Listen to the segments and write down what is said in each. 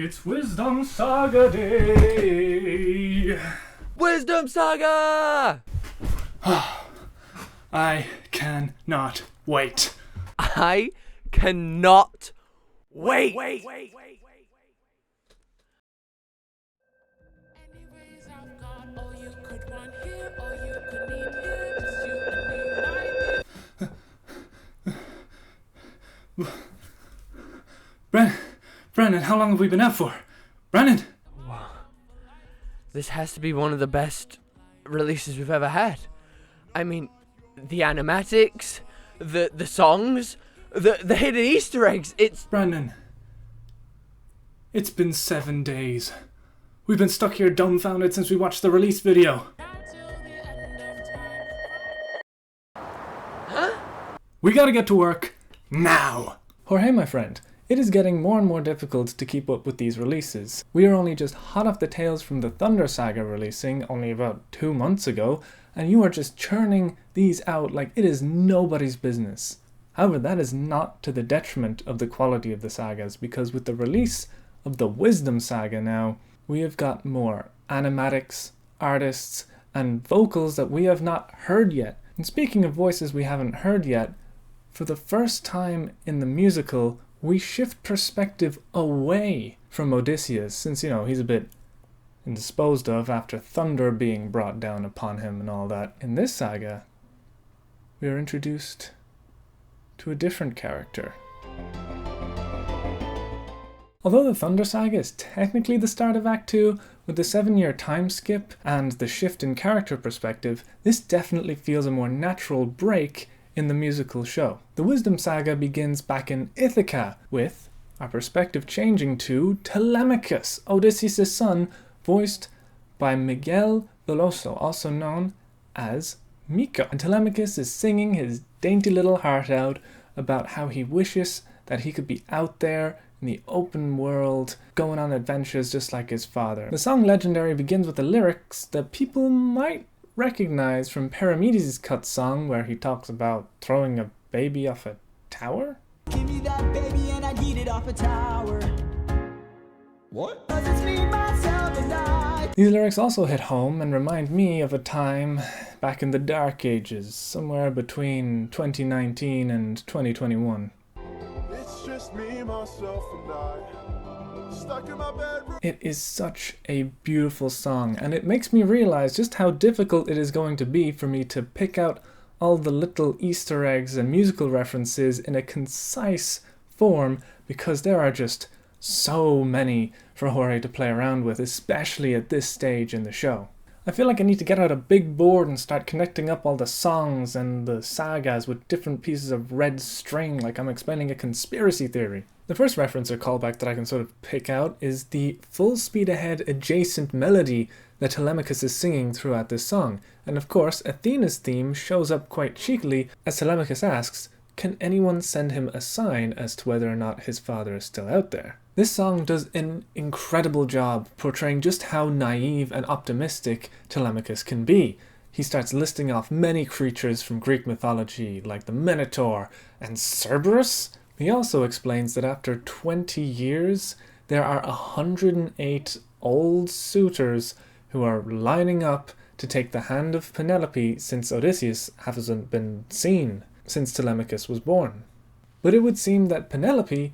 It's Wisdom Saga Day! Wisdom Saga! I cannot wait. I cannot wait. Brandon, how long have we been out for? Brandon! Wow. This has to be one of the best releases we've ever had. I mean, the animatics, the songs, the hidden Easter eggs, it's... Brandon, it's been 7 days. We've been stuck here dumbfounded since we watched the release video. Huh? We gotta get to work now. Jorge, my friend, it is getting more and more difficult to keep up with these releases. We are only just hot off the tails from the Thunder Saga releasing only about 2 months ago, and you are just churning these out like it is nobody's business. However, that is not to the detriment of the quality of the sagas, because with the release of the Wisdom Saga now, we have got more animatics, artists, and vocals that we have not heard yet. And speaking of voices we haven't heard yet, for the first time in the musical, we shift perspective away from Odysseus, since, you know, he's a bit indisposed of after thunder being brought down upon him and all that. In this saga, we are introduced to a different character. Although the Thunder Saga is technically the start of Act 2, with the 7-year time skip and the shift in character perspective, this definitely feels a more natural break in the musical show. The Wisdom Saga begins back in Ithaca, with our perspective changing to Telemachus, Odysseus' son, voiced by Miguel Veloso, also known as Miko. And Telemachus is singing his dainty little heart out about how he wishes that he could be out there in the open world, going on adventures just like his father. The song Legendary begins with the lyrics that people might recognize from Paramedes' cut song, where he talks about throwing a baby off a tower? Give me that baby and I'd eat it off a tower. What? 'Cause it's me, myself, and I. These lyrics also hit home and remind me of a time back in the Dark Ages, somewhere between 2019 and 2021. It's just me, myself, and I. Stuck in my bedroom. It is such a beautiful song, and it makes me realize just how difficult it is going to be for me to pick out all the little Easter eggs and musical references in a concise form, because there are just so many for Jorge to play around with, especially at this stage in the show. I feel like I need to get out a big board and start connecting up all the songs and the sagas with different pieces of red string, like I'm explaining a conspiracy theory. The first reference or callback that I can sort of pick out is the full speed ahead adjacent melody that Telemachus is singing throughout this song. And of course, Athena's theme shows up quite cheekily as Telemachus asks, can anyone send him a sign as to whether or not his father is still out there? This song does an incredible job portraying just how naive and optimistic Telemachus can be. He starts listing off many creatures from Greek mythology, like the Minotaur and Cerberus. He also explains that after 20 years, there are 108 old suitors who are lining up to take the hand of Penelope, since Odysseus hasn't been seen since Telemachus was born. But it would seem that Penelope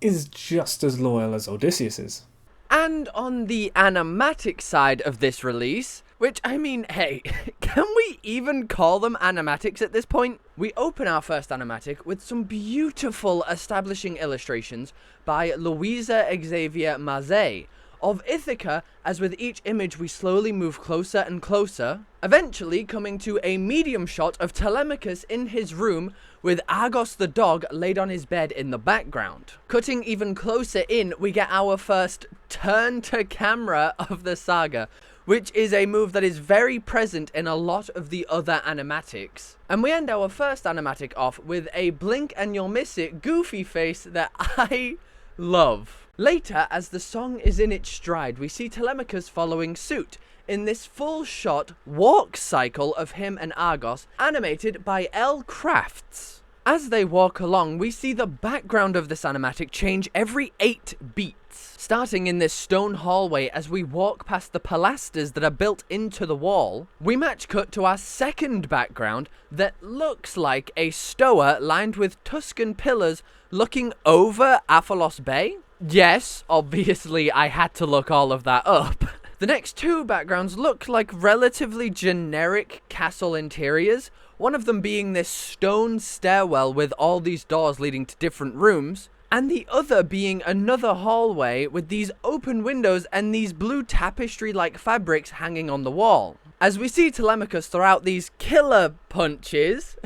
is just as loyal as Odysseus is. And on the animatic side of this release, which, I mean, hey, can we even call them animatics at this point? We open our first animatic with some beautiful establishing illustrations by Luiza Xavier Mazzei of Ithaca, as with each image we slowly move closer and closer, eventually coming to a medium shot of Telemachus in his room with Argos the dog laid on his bed in the background. Cutting even closer in, we get our first turn to camera of the saga, which is a move that is very present in a lot of the other animatics. And we end our first animatic off with a blink and you'll miss it goofy face that I love. Later, as the song is in its stride, we see Telemachus following suit in this full shot walk cycle of him and Argos, animated by L. Crafts. As they walk along, we see the background of this animatic change every 8 beats. Starting in this stone hallway as we walk past the pilasters that are built into the wall, we match cut to our second background that looks like a stoa lined with Tuscan pillars looking over Aphalos Bay. Yes, obviously I had to look all of that up. The next 2 backgrounds look like relatively generic castle interiors, one of them being this stone stairwell with all these doors leading to different rooms, and the other being another hallway with these open windows and these blue tapestry-like fabrics hanging on the wall. As we see Telemachus throw out these killer punches,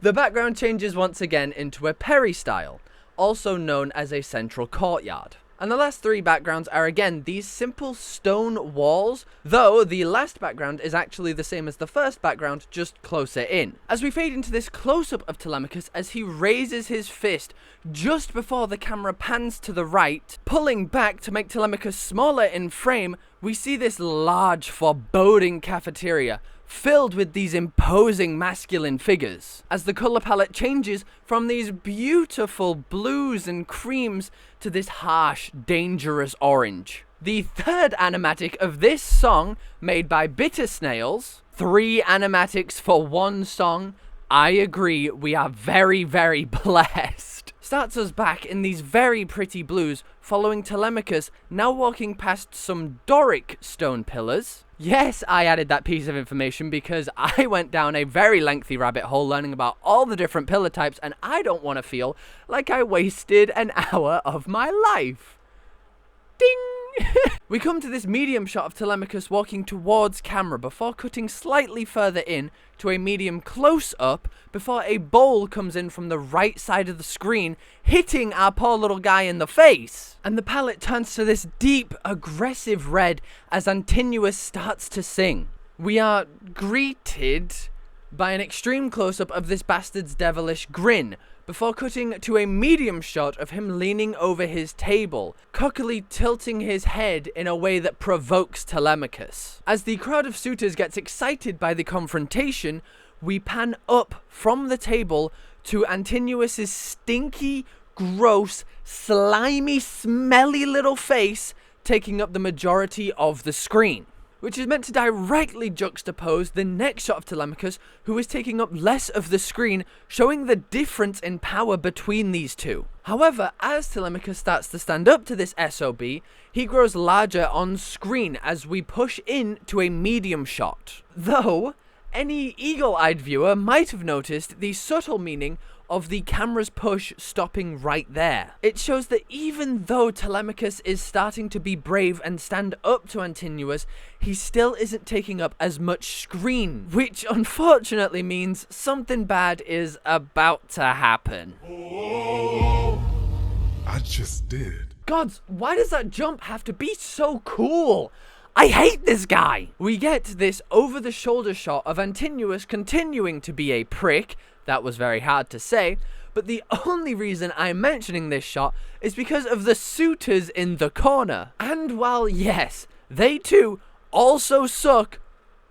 the background changes once again into a peristyle, also known as a central courtyard. And the last 3 backgrounds are again these simple stone walls, though the last background is actually the same as the first background, just closer in. As we fade into this close-up of Telemachus as he raises his fist just before the camera pans to the right, pulling back to make Telemachus smaller in frame, we see this large, foreboding cafeteria filled with these imposing masculine figures, as the color palette changes from these beautiful blues and creams to this harsh, dangerous orange. The third animatic of this song, made by Bittersnailz, 3 animatics for 1 song. I agree, we are very, very blessed. Starts us back in these very pretty blues, following Telemachus now walking past some Doric stone pillars. Yes, I added that piece of information because I went down a very lengthy rabbit hole learning about all the different pillar types, and I don't want to feel like I wasted an hour of my life. Ding! We come to this medium shot of Telemachus walking towards camera before cutting slightly further in to a medium close-up before a bowl comes in from the right side of the screen, hitting our poor little guy in the face. And the palette turns to this deep, aggressive red as Antinous starts to sing. We are greeted by an extreme close-up of this bastard's devilish grin, before cutting to a medium shot of him leaning over his table, cockily tilting his head in a way that provokes Telemachus. As the crowd of suitors gets excited by the confrontation, we pan up from the table to Antinous's stinky, gross, slimy, smelly little face taking up the majority of the screen, which is meant to directly juxtapose the next shot of Telemachus, who is taking up less of the screen, showing the difference in power between these two. However, as Telemachus starts to stand up to this SOB, he grows larger on screen as we push in to a medium shot. Though, any eagle-eyed viewer might have noticed the subtle meaning of the camera's push stopping right there. It shows that even though Telemachus is starting to be brave and stand up to Antinous, he still isn't taking up as much screen, which unfortunately means something bad is about to happen. I just did. Gods, why does that jump have to be so cool? I hate this guy! We get this over-the-shoulder shot of Antinous continuing to be a prick. That was very hard to say, but the only reason I'm mentioning this shot is because of the suitors in the corner. And while, yes, they too also suck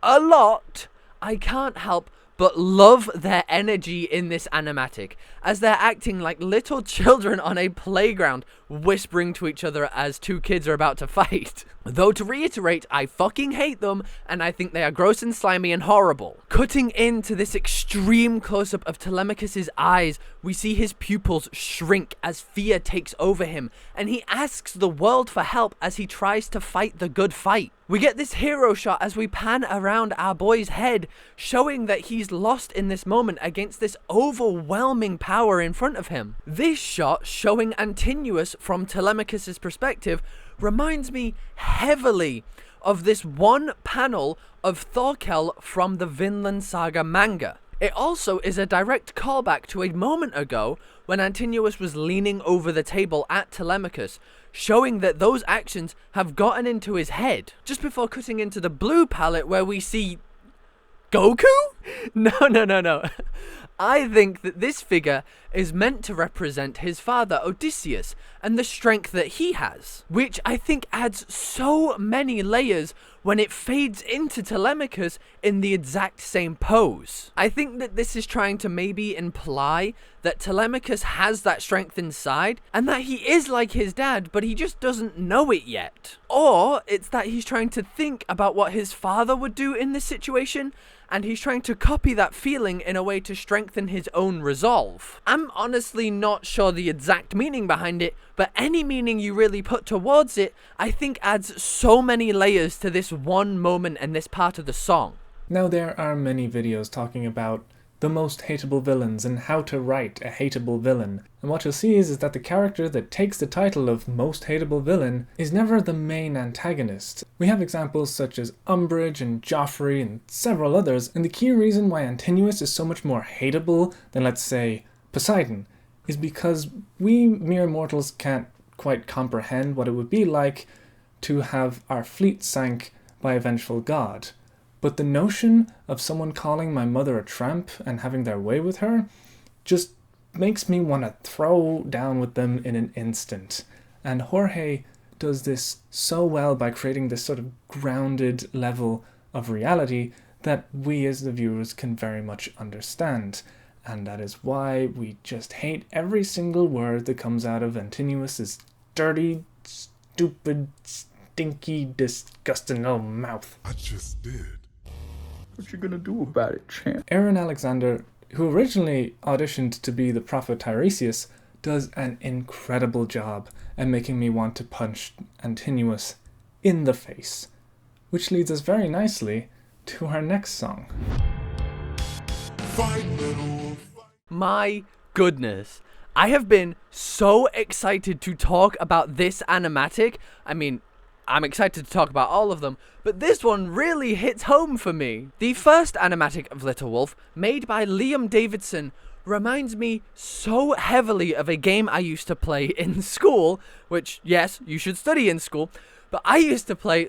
a lot, I can't help but love their energy in this animatic, as they're acting like little children on a playground, whispering to each other as 2 kids are about to fight. Though to reiterate, I fucking hate them, and I think they are gross and slimy and horrible. Cutting into this extreme close-up of Telemachus's eyes, we see his pupils shrink as fear takes over him, and he asks the world for help as he tries to fight the good fight. We get this hero shot as we pan around our boy's head, showing that he's lost in this moment against this overwhelming power in front of him. This shot, showing Antinous from Telemachus's perspective, reminds me heavily of this one panel of Thorkel from the Vinland Saga manga. It also is a direct callback to a moment ago when Antinous was leaning over the table at Telemachus, showing that those actions have gotten into his head. Just before cutting into the blue palette where we see Goku? No. I think that this figure is meant to represent his father Odysseus and the strength that he has, which I think adds so many layers when it fades into Telemachus in the exact same pose. I think that this is trying to maybe imply that Telemachus has that strength inside and that he is like his dad, but he just doesn't know it yet. Or it's that he's trying to think about what his father would do in this situation, and he's trying to copy that feeling in a way to strengthen his own resolve. I'm honestly not sure the exact meaning behind it, but any meaning you really put towards it, I think adds so many layers to this one moment and this part of the song. Now, there are many videos talking about the most hateable villains and how to write a hateable villain. And what you'll see is that the character that takes the title of most hateable villain is never the main antagonist. We have examples such as Umbridge and Joffrey and several others, and the key reason why Antinous is so much more hateable than, let's say, Poseidon is because we mere mortals can't quite comprehend what it would be like to have our fleet sank by a vengeful god. But the notion of someone calling my mother a tramp and having their way with her just makes me want to throw down with them in an instant. And Jorge does this so well by creating this sort of grounded level of reality that we as the viewers can very much understand. And that is why we just hate every single word that comes out of Antinous's dirty, stupid, stinky, disgusting old mouth. I just did. What you gonna do about it, champ? Aaron Alexander, who originally auditioned to be the prophet Tiresias, does an incredible job at making me want to punch Antinous in the face. Which leads us very nicely to our next song. Fight, little. My goodness. I have been so excited to talk about this animatic. I mean, I'm excited to talk about all of them, but this one really hits home for me. The first animatic of Little Wolf, made by Liam Davidson, reminds me so heavily of a game I used to play in school, which, yes, you should study in school, but I used to play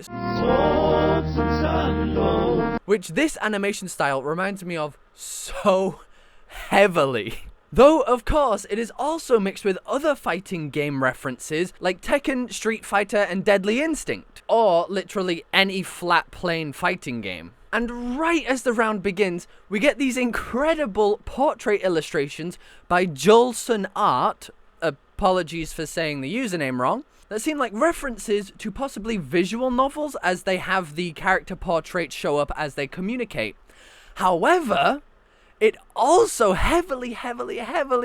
which this animation style reminds me of so heavily. Though, of course, it is also mixed with other fighting game references like Tekken, Street Fighter, and Deadly Instinct, or literally any flat plane fighting game. And right as the round begins, we get these incredible portrait illustrations by Jolson Art, apologies for saying the username wrong, that seem like references to possibly visual novels as they have the character portraits show up as they communicate. However, it also heavily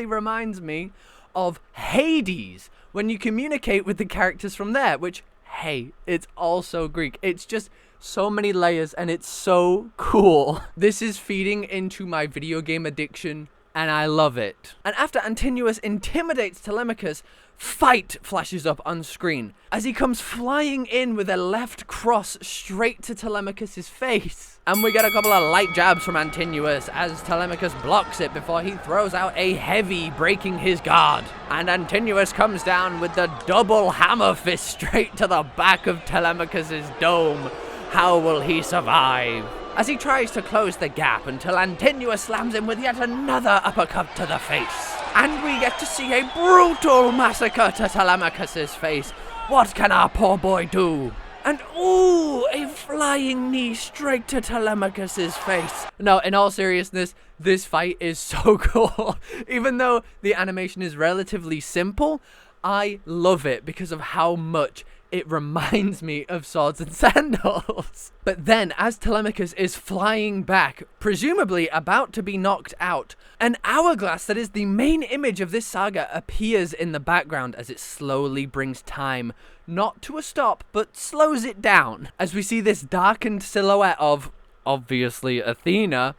reminds me of Hades when you communicate with the characters from there, which, hey, it's also Greek. It's just so many layers and it's so cool. This is feeding into my video game addiction and I love it. And after Antinous intimidates Telemachus, fight flashes up on screen as he comes flying in with a left cross straight to Telemachus's face. And we get a couple of light jabs from Antinous as Telemachus blocks it before he throws out a heavy, breaking his guard. And Antinous comes down with the double hammer fist straight to the back of Telemachus's dome. How will he survive? As he tries to close the gap until Antinous slams him with yet another uppercut to the face. And we get to see a brutal massacre to Telemachus's face. What can our poor boy do? And ooh, a flying knee straight to Telemachus's face. No, in all seriousness, this fight is so cool. Even though the animation is relatively simple, I love it because of how much it reminds me of Swords and Sandals. But then, as Telemachus is flying back, presumably about to be knocked out, an hourglass that is the main image of this saga appears in the background as it slowly brings time, not to a stop, but slows it down, as we see this darkened silhouette of, obviously, Athena,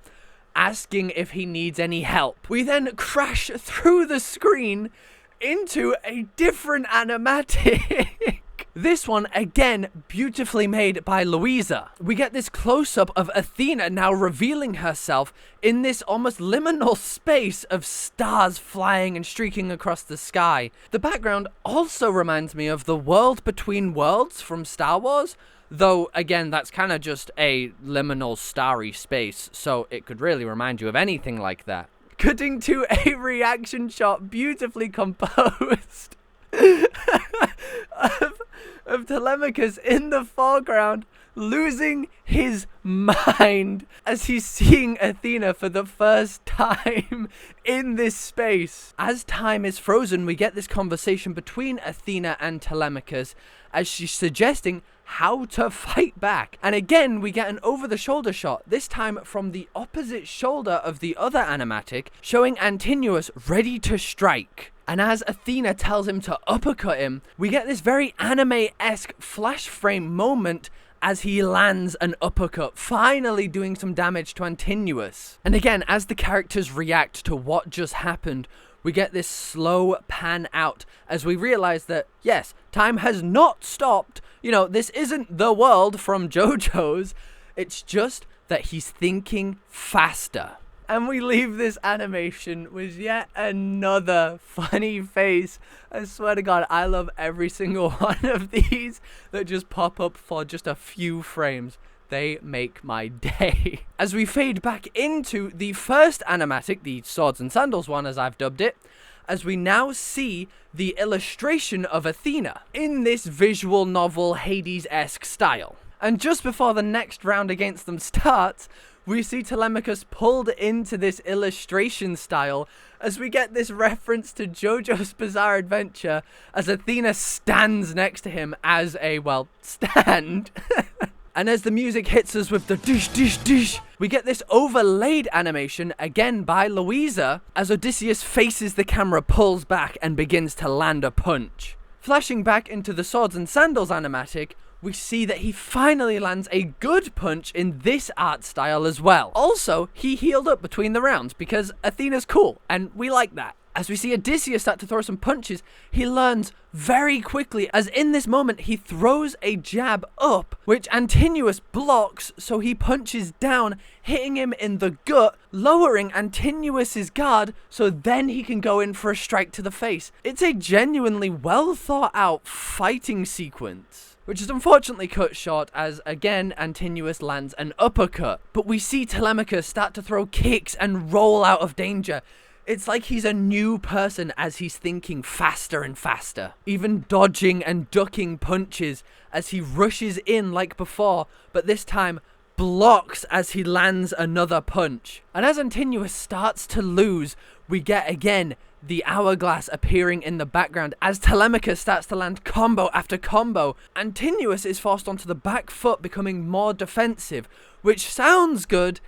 asking if he needs any help. We then crash through the screen into a different animatic. This one, again, beautifully made by Luiza. We get this close-up of Athena now revealing herself in this almost liminal space of stars flying and streaking across the sky. The background also reminds me of the world between worlds from Star Wars, though, again, that's kind of just a liminal starry space, so it could really remind you of anything like that. Cutting to a reaction shot beautifully composed of Telemachus in the foreground, losing his mind as he's seeing Athena for the first time in this space. As time is frozen, we get this conversation between Athena and Telemachus as she's suggesting how to fight back. And again, we get an over-the-shoulder shot, this time from the opposite shoulder of the other animatic, showing Antinous ready to strike. And as Athena tells him to uppercut him, we get this very anime-esque flash frame moment as he lands an uppercut, finally doing some damage to Antinous. And again, as the characters react to what just happened, we get this slow pan out as we realize that, yes, time has not stopped. You know, this isn't the world from JoJo's. It's just that he's thinking faster. And we leave this animation with yet another funny face. I swear to God, I love every single one of these that just pop up for just a few frames. They make my day. As we fade back into the first animatic, the Swords and Sandals one as I've dubbed it, as we now see the illustration of Athena in this visual novel Hades-esque style. And just before the next round against them starts, we see Telemachus pulled into this illustration style as we get this reference to JoJo's Bizarre Adventure as Athena stands next to him as a, well, stand. And as the music hits us with the dish, dish, dish, we get this overlaid animation, again by Luiza, as Odysseus faces the camera, pulls back, and begins to land a punch. Flashing back into the Swords and Sandals animatic, we see that he finally lands a good punch in this art style as well. Also, he healed up between the rounds because Athena's cool, and we like that. As we see Odysseus start to throw some punches, he learns very quickly, as in this moment he throws a jab up, which Antinous blocks, so he punches down, hitting him in the gut, lowering Antinous' guard, so then he can go in for a strike to the face. It's a genuinely well thought out fighting sequence, which is unfortunately cut short as, again, Antinous lands an uppercut. But we see Telemachus start to throw kicks and roll out of danger. It's like he's a new person as he's thinking faster and faster, even dodging and ducking punches as he rushes in like before, but this time blocks as he lands another punch. And as Antinous starts to lose, we get again the hourglass appearing in the background as Telemachus starts to land combo after combo. Antinous is forced onto the back foot, becoming more defensive, which sounds good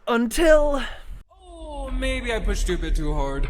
until... Oh, maybe I pushed you a bit too hard.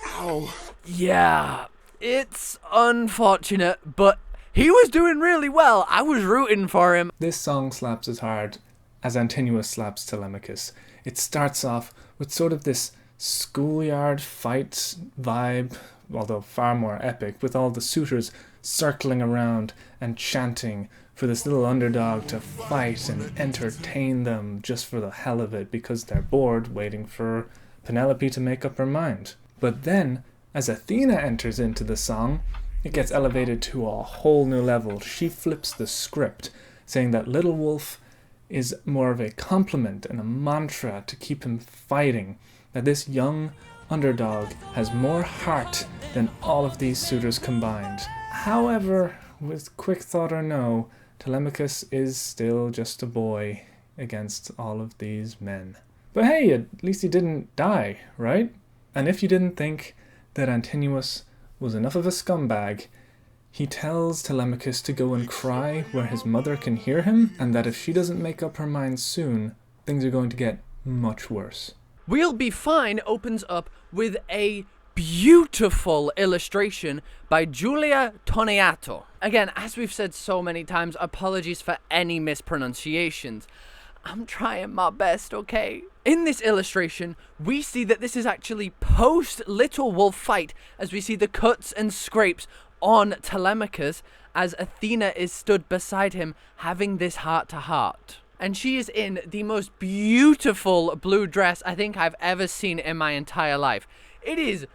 Ow. Yeah, it's unfortunate, but he was doing really well. I was rooting for him. This song slaps as hard as Antinous slaps Telemachus. It starts off with sort of this schoolyard fight vibe, although far more epic, with all the suitors circling around and chanting for this little underdog to fight and entertain them just for the hell of it because they're bored waiting for Penelope to make up her mind. But then, as Athena enters into the song, it gets elevated to a whole new level. She flips the script, saying that Little Wolf is more of a compliment and a mantra to keep him fighting, that this young underdog has more heart than all of these suitors combined. However, with quick thought or no, Telemachus is still just a boy against all of these men. But hey, at least he didn't die, right? And if you didn't think that Antinous was enough of a scumbag, he tells Telemachus to go and cry where his mother can hear him, and that if she doesn't make up her mind soon, things are going to get much worse. We'll Be Fine opens up with a beautiful illustration by Giulia Toneatto. Again, as we've said so many times, apologies for any mispronunciations. I'm trying my best, okay? In this illustration, we see that this is actually post Little Wolf fight, as we see the cuts and scrapes on Telemachus as Athena is stood beside him having this heart-to-heart. And she is in the most beautiful blue dress I think I've ever seen in my entire life. It is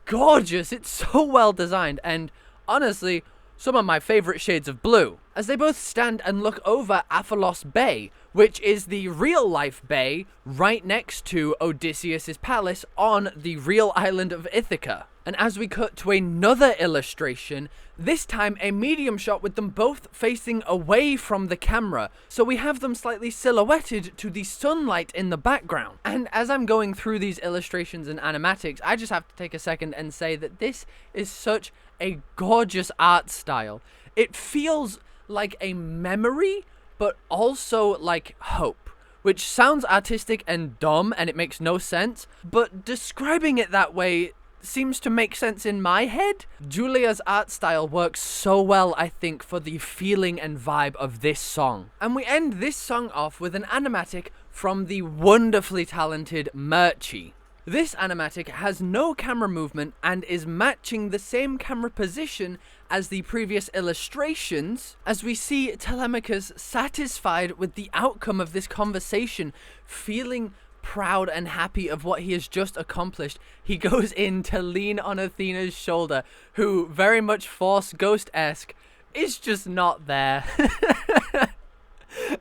gorgeous. It's so well designed, and honestly, some of my favorite shades of blue, as they both stand and look over Apollos Bay, which is the real-life bay right next to Odysseus' palace on the real island of Ithaca. And as we cut to another illustration, this time a medium shot with them both facing away from the camera, so we have them slightly silhouetted to the sunlight in the background. And as I'm going through these illustrations and animatics, I just have to take a second and say that this is such a gorgeous art style. It feels like a memory, but also like hope, which sounds artistic and dumb and it makes no sense, but describing it that way seems to make sense in my head. Giulia's art style works so well, I think, for the feeling and vibe of this song. And we end this song off with an animatic from the wonderfully talented Mircsy. This animatic has no camera movement and is matching the same camera position as the previous illustrations, as we see Telemachus satisfied with the outcome of this conversation, feeling proud and happy of what he has just accomplished. He goes in to lean on Athena's shoulder, who, very much Force Ghost-esque, is just not there.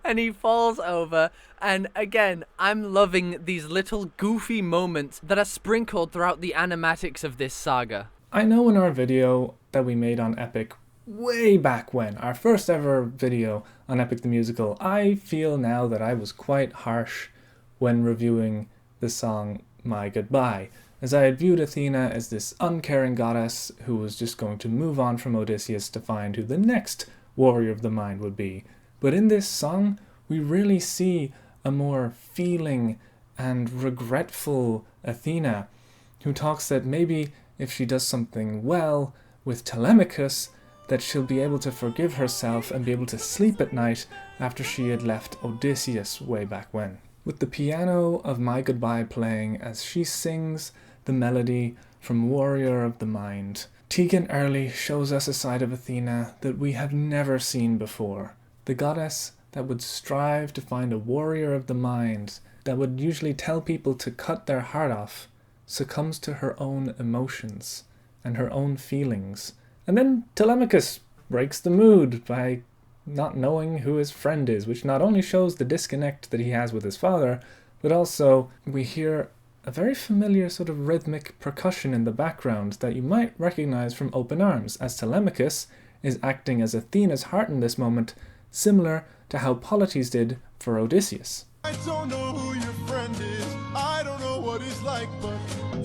And he falls over, and again, I'm loving these little goofy moments that are sprinkled throughout the animatics of this saga. I know in our video that we made on Epic way back when, our first ever video on Epic the Musical, I feel now that I was quite harsh when reviewing the song My Goodbye, as I had viewed Athena as this uncaring goddess who was just going to move on from Odysseus to find who the next warrior of the mind would be. But in this song, we really see a more feeling and regretful Athena, who talks that maybe if she does something well with Telemachus, that she'll be able to forgive herself and be able to sleep at night after she had left Odysseus way back when. With the piano of My Goodbye playing as she sings the melody from Warrior of the Mind, Tegan Early shows us a side of Athena that we have never seen before. The goddess that would strive to find a warrior of the mind, that would usually tell people to cut their heart off, succumbs to her own emotions and her own feelings. And then Telemachus breaks the mood by not knowing who his friend is, which not only shows the disconnect that he has with his father, but also we hear a very familiar sort of rhythmic percussion in the background that you might recognize from Open Arms, as Telemachus is acting as Athena's heart in this moment, similar to how Polites did for Odysseus. I don't know who your friend is, I don't know what he's like, but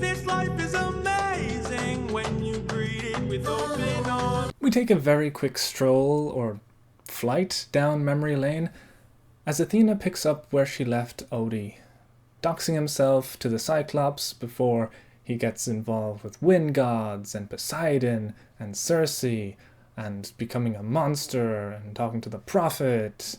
This life is amazing when you greet it with open arms. We take a very quick stroll or flight down memory lane as Athena picks up where she left Odie, doxing himself to the Cyclops before he gets involved with wind gods and Poseidon and Circe and becoming a monster and talking to the prophet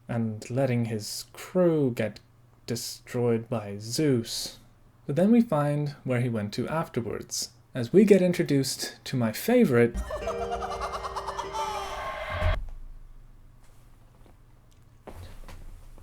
and letting his crew get destroyed by Zeus. But then we find where he went to afterwards, as we get introduced to my favorite,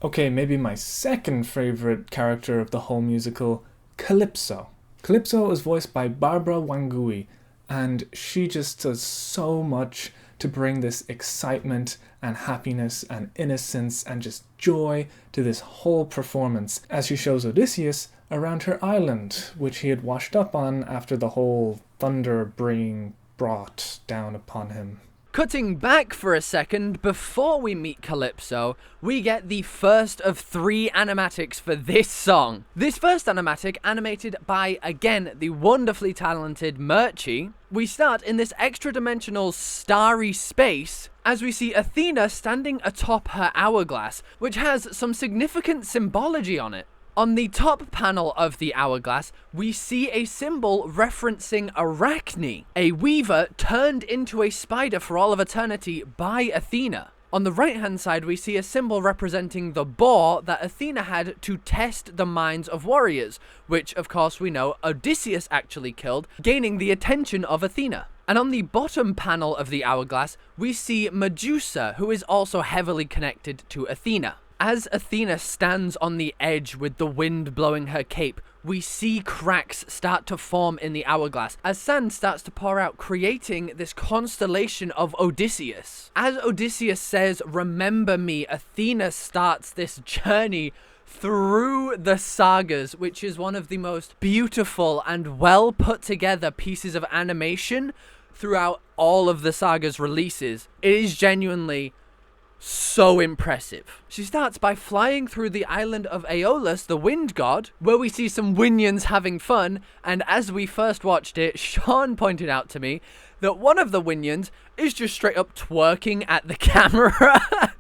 okay, maybe my second favorite character of the whole musical, Calypso. Calypso is voiced by Barbara Wangui, and she just does so much to bring this excitement and happiness and innocence and just joy to this whole performance as she shows Odysseus around her island, which he had washed up on after the whole thunder being brought down upon him. Cutting back for a second, before we meet Calypso, we get the first of 3 animatics for this song. This first animatic, animated by, again, the wonderfully talented Mircsy, we start in this extra-dimensional starry space as we see Athena standing atop her hourglass, which has some significant symbology on it. On the top panel of the hourglass, we see a symbol referencing Arachne, a weaver turned into a spider for all of eternity by Athena. On the right-hand side, we see a symbol representing the boar that Athena had to test the minds of warriors, which, of course, we know Odysseus actually killed, gaining the attention of Athena. And on the bottom panel of the hourglass, we see Medusa, who is also heavily connected to Athena. As Athena stands on the edge with the wind blowing her cape, we see cracks start to form in the hourglass as sand starts to pour out, creating this constellation of Odysseus. As Odysseus says, "Remember me," Athena starts this journey through the sagas, which is one of the most beautiful and well put together pieces of animation throughout all of the saga's releases. It is genuinely so impressive. She starts by flying through the island of Aeolus, the wind god, where we see some Winions having fun, and as we first watched it, Sean pointed out to me that one of the Winions is just straight up twerking at the camera.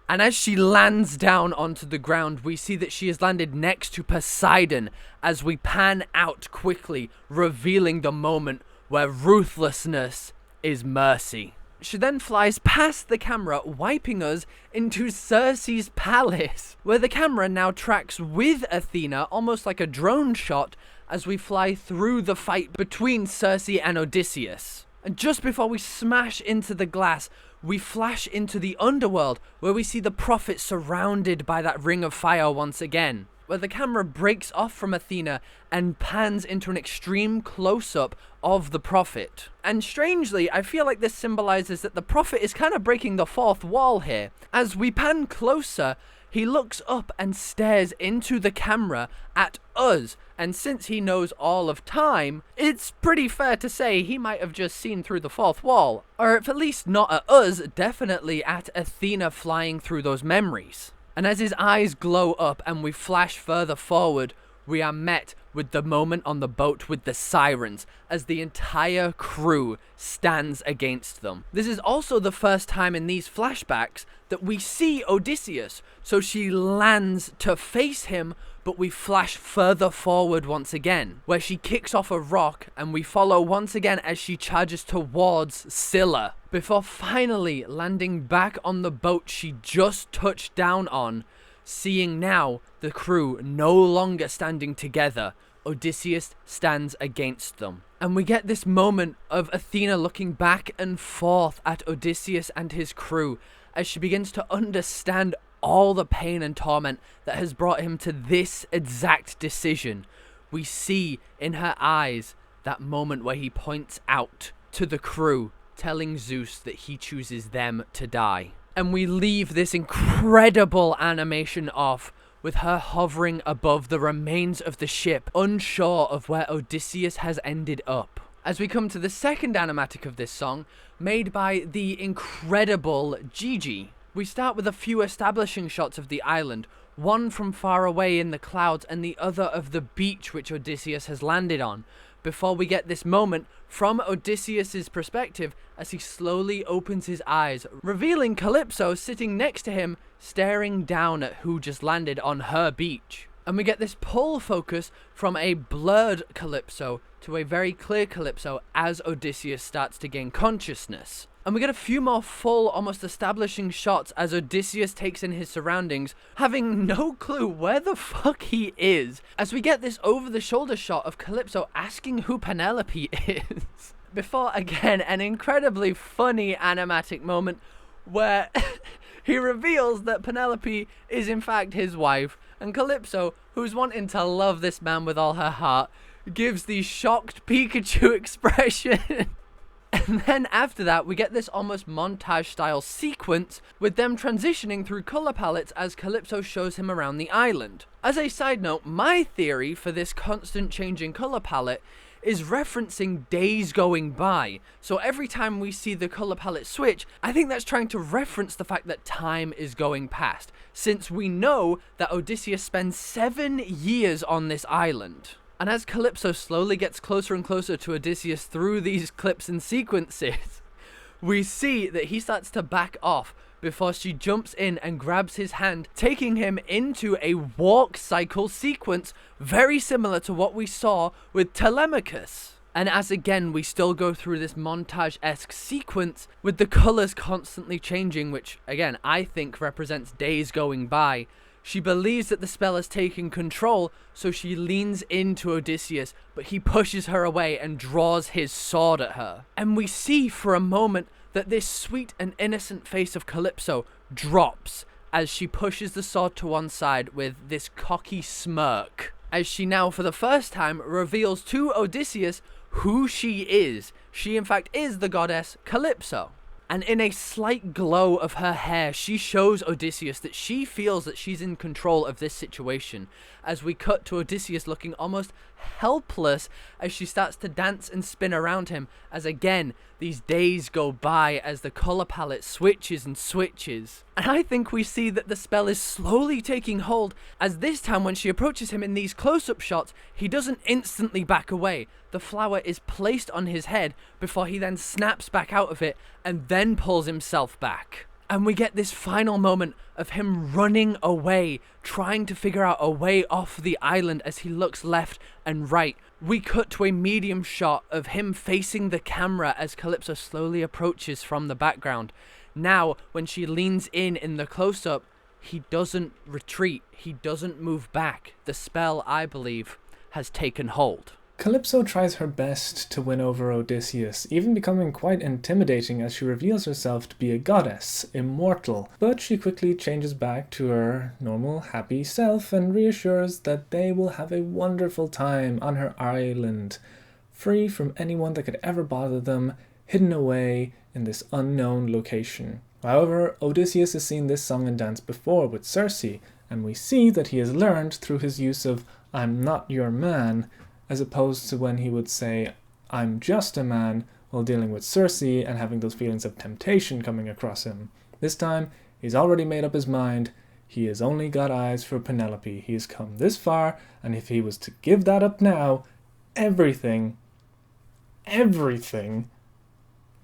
And as she lands down onto the ground, we see that she has landed next to Poseidon as we pan out quickly, revealing the moment where ruthlessness is mercy. She then flies past the camera, wiping us into Circe's palace, where the camera now tracks with Athena, almost like a drone shot, as we fly through the fight between Circe and Odysseus. And just before we smash into the glass, we flash into the underworld, where we see the prophet surrounded by that ring of fire once again, where the camera breaks off from Athena and pans into an extreme close-up of the prophet. And strangely, I feel like this symbolizes that the prophet is kind of breaking the fourth wall here. As we pan closer, he looks up and stares into the camera at us, and since he knows all of time, it's pretty fair to say he might have just seen through the fourth wall. Or if at least not at us, definitely at Athena flying through those memories. And as his eyes glow up and we flash further forward, we are met with the moment on the boat with the sirens, as the entire crew stands against them. This is also the first time in these flashbacks that we see Odysseus, so she lands to face him, but we flash further forward once again, where she kicks off a rock and we follow once again as she charges towards Scylla, before finally landing back on the boat she just touched down on, seeing now the crew no longer standing together. Odysseus stands against them. And we get this moment of Athena looking back and forth at Odysseus and his crew as she begins to understand all the pain and torment that has brought him to this exact decision. We see in her eyes that moment where he points out to the crew, telling Zeus that he chooses them to die. And we leave this incredible animation off with her hovering above the remains of the ship, unsure of where Odysseus has ended up. As we come to the second animatic of this song, made by the incredible Gigi, we start with a few establishing shots of the island, one from far away in the clouds and the other of the beach which Odysseus has landed on, before we get this moment from Odysseus's perspective as he slowly opens his eyes, revealing Calypso sitting next to him, staring down at who just landed on her beach. And we get this pull focus from a blurred Calypso to a very clear Calypso as Odysseus starts to gain consciousness. And we get a few more full, almost establishing shots as Odysseus takes in his surroundings, having no clue where the fuck he is, as we get this over-the-shoulder shot of Calypso asking who Penelope is. Before, again, an incredibly funny animatic moment where he reveals that Penelope is in fact his wife, and Calypso, who's wanting to love this man with all her heart, gives the shocked Pikachu expression. And then after that, we get this almost montage-style sequence with them transitioning through color palettes as Calypso shows him around the island. As a side note, my theory for this constant changing color palette is referencing days going by. So every time we see the color palette switch, I think that's trying to reference the fact that time is going past, since we know that Odysseus spends 7 years on this island. And as Calypso slowly gets closer and closer to Odysseus through these clips and sequences, we see that he starts to back off before she jumps in and grabs his hand, taking him into a walk cycle sequence very similar to what we saw with Telemachus. And as again we still go through this montage-esque sequence with the colors constantly changing, which again I think represents days going by, She believes that the spell has taken control, so she leans into Odysseus, but he pushes her away and draws his sword at her. And we see for a moment that this sweet and innocent face of Calypso drops as she pushes the sword to one side with this cocky smirk, as she now for the first time reveals to Odysseus who she is. She in fact is the goddess Calypso. And in a slight glow of her hair, she shows Odysseus that she feels that she's in control of this situation, as we cut to Odysseus looking almost helpless as she starts to dance and spin around him, as again, these days go by as the colour palette switches and switches. And I think we see that the spell is slowly taking hold, as this time when she approaches him in these close-up shots, he doesn't instantly back away. The flower is placed on his head before he then snaps back out of it and then pulls himself back. And we get this final moment of him running away, trying to figure out a way off the island as he looks left and right. We cut to a medium shot of him facing the camera as Calypso slowly approaches from the background. Now, when she leans in the close-up, he doesn't retreat, he doesn't move back. The spell, I believe, has taken hold. Calypso tries her best to win over Odysseus, even becoming quite intimidating as she reveals herself to be a goddess, immortal, but she quickly changes back to her normal, happy self and reassures that they will have a wonderful time on her island, free from anyone that could ever bother them, hidden away in this unknown location. However, Odysseus has seen this song and dance before with Circe, and we see that he has learned through his use of "I'm not your man," as opposed to when he would say, "I'm just a man," while dealing with Circe and having those feelings of temptation coming across him. This time, he's already made up his mind. He has only got eyes for Penelope. He has come this far, and if he was to give that up now, everything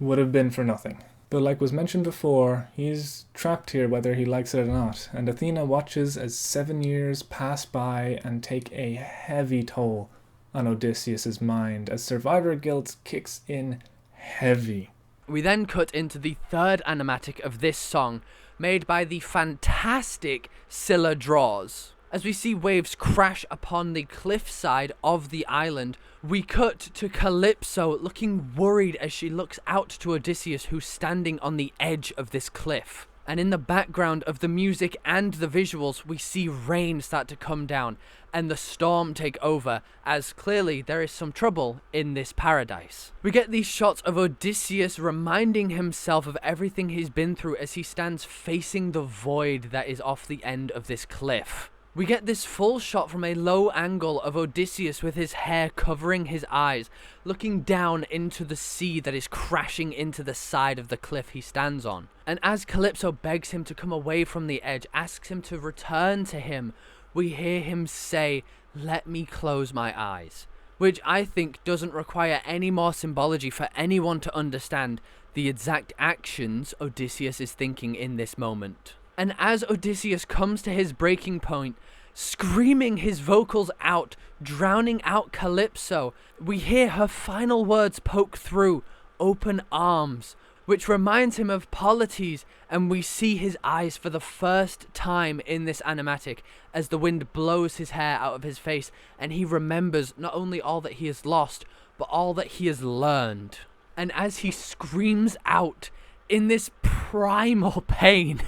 would have been for nothing. But like was mentioned before, he's trapped here whether he likes it or not, and Athena watches as 7 years pass by and take a heavy toll on Odysseus' mind as survivor guilt kicks in heavy. We then cut into the third animatic of this song, made by the fantastic ScillaDraws. As we see waves crash upon the cliffside of the island, we cut to Calypso looking worried as she looks out to Odysseus, who's standing on the edge of this cliff. And in the background of the music and the visuals, we see rain start to come down and the storm take over, as clearly there is some trouble in this paradise. We get these shots of Odysseus reminding himself of everything he's been through as he stands facing the void that is off the end of this cliff. We get this full shot from a low angle of Odysseus with his hair covering his eyes, looking down into the sea that is crashing into the side of the cliff he stands on. And as Calypso begs him to come away from the edge, asks him to return to him, we hear him say, "Let me close my eyes," which I think doesn't require any more symbology for anyone to understand the exact actions Odysseus is thinking in this moment. And as Odysseus comes to his breaking point, screaming his vocals out, drowning out Calypso, we hear her final words poke through, "Open arms," which reminds him of Polites, and we see his eyes for the first time in this animatic as the wind blows his hair out of his face and he remembers not only all that he has lost, but all that he has learned. And as he screams out in this primal pain,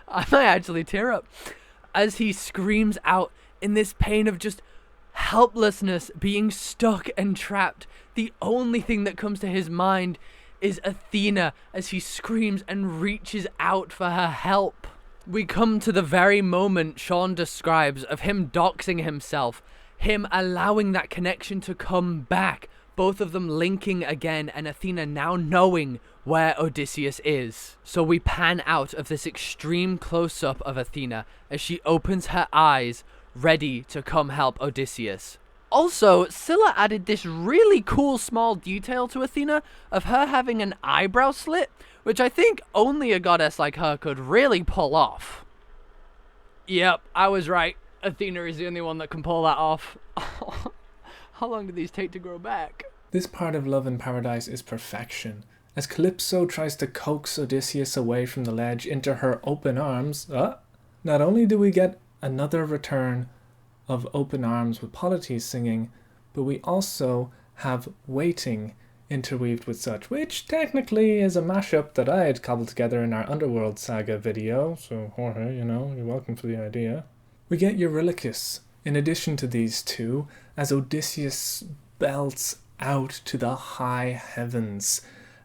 I might actually tear up, as he screams out in this pain of just helplessness, being stuck and trapped, the only thing that comes to his mind is Athena as he screams and reaches out for her help. We come to the very moment Sean describes of him doxing himself, him allowing that connection to come back, both of them linking again, and Athena now knowing where Odysseus is. So we pan out of this extreme close-up of Athena as she opens her eyes, ready to come help Odysseus. Also, Scylla added this really cool small detail to Athena of her having an eyebrow slit, which I think only a goddess like her could really pull off. Yep, I was right. Athena is the only one that can pull that off. How long do these take to grow back? This part of Love in Paradise is perfection. As Calypso tries to coax Odysseus away from the ledge into her open arms, Not only do we get another return of Open Arms with Polites singing, but we also have Waiting interweaved with such, which technically is a mashup that I had cobbled together in our Underworld Saga video, so Jorge, you know, you're welcome for the idea. We get Eurylochus in addition to these two, as Odysseus belts out to the high heavens,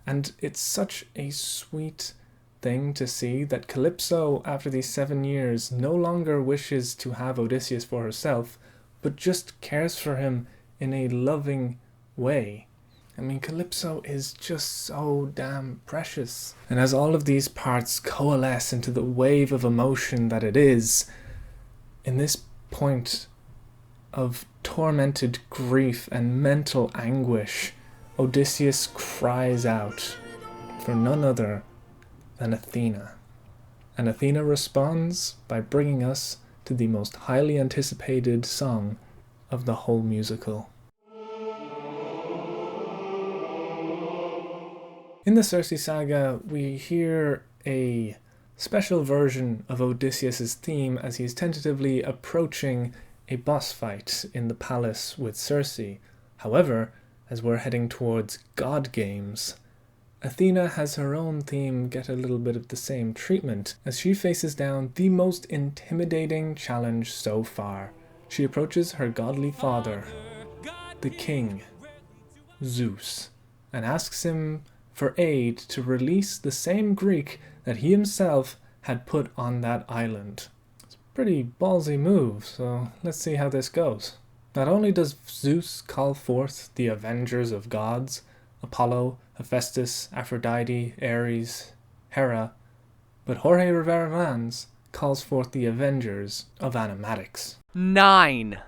and it's such a sweet thing to see that Calypso, after these 7 years, no longer wishes to have Odysseus for herself, but just cares for him in a loving way. I mean, Calypso is just so damn precious. And as all of these parts coalesce into the wave of emotion that it is, in this point of tormented grief and mental anguish, Odysseus cries out for none other than Athena. And Athena responds by bringing us to the most highly anticipated song of the whole musical. In the Circe saga, we hear a special version of Odysseus' theme as he's tentatively approaching a boss fight in the palace with Circe. However, as we're heading towards God Games, Athena has her own theme get a little bit of the same treatment as she faces down the most intimidating challenge so far. She approaches her godly father, the king, Zeus, and asks him for aid to release the same Greek that he himself had put on that island. It's a pretty ballsy move, so let's see how this goes. Not only does Zeus call forth the avengers of gods, Apollo, Hephaestus, Aphrodite, Ares, Hera, but Jorge Rivera-Herrans calls forth the avengers of animatics. 9.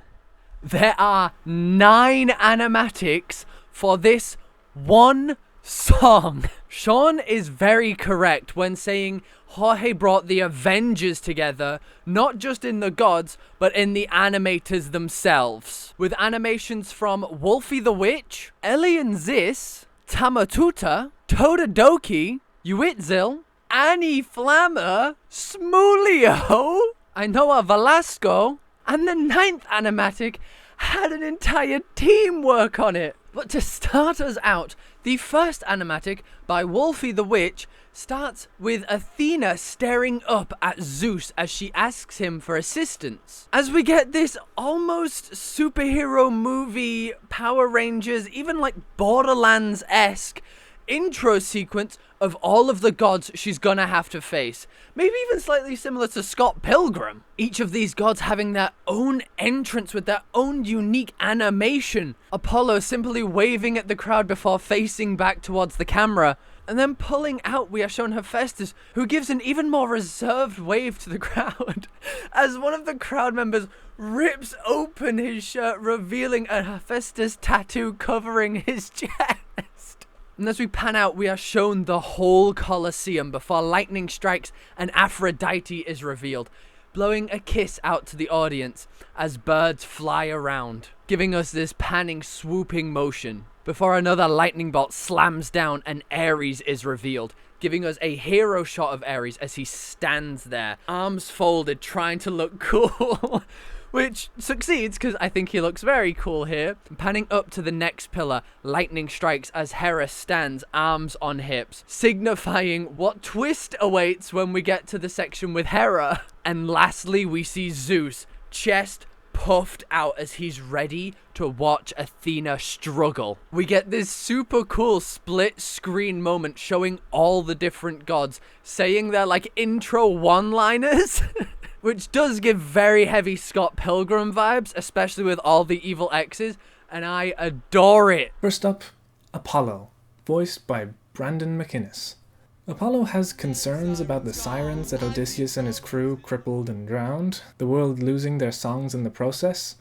There are 9 animatics for this one song. Sean is very correct when saying Jorge brought the Avengers together, not just in the gods, but in the animators themselves. With animations from WolfytheWitch, ElianZis, Tamatutta, Tododokii, Uitzil, AnniFlamma, Smoolio, Ainhoa Velasco, and the 9th animatic had an entire team work on it. But to start us out, the first animatic by WolfytheWitch starts with Athena staring up at Zeus as she asks him for assistance. As we get this almost superhero movie, Power Rangers, even like Borderlands-esque intro sequence of all of the gods she's gonna have to face. Maybe even slightly similar to Scott Pilgrim. Each of these gods having their own entrance with their own unique animation. Apollo simply waving at the crowd before facing back towards the camera. And then pulling out, we are shown Hephaestus, who gives an even more reserved wave to the crowd as one of the crowd members rips open his shirt, revealing a Hephaestus tattoo covering his chest. And as we pan out, we are shown the whole Colosseum before lightning strikes and Aphrodite is revealed, blowing a kiss out to the audience as birds fly around, giving us this panning, swooping motion, before another lightning bolt slams down and Ares is revealed, giving us a hero shot of Ares as he stands there, arms folded, trying to look cool. Which succeeds because I think he looks very cool here. Panning up to the next pillar, lightning strikes as Hera stands, arms on hips, signifying what twist awaits when we get to the section with Hera. And lastly, we see Zeus, chest puffed out as he's ready to watch Athena struggle. We get this super cool split screen moment showing all the different gods saying their like intro one-liners. Which does give very heavy Scott Pilgrim vibes, especially with all the evil X's, and I adore it. First up, Apollo, voiced by Brandon McInnes. Apollo has concerns about the sirens that Odysseus and his crew crippled and drowned, the world losing their songs in the process.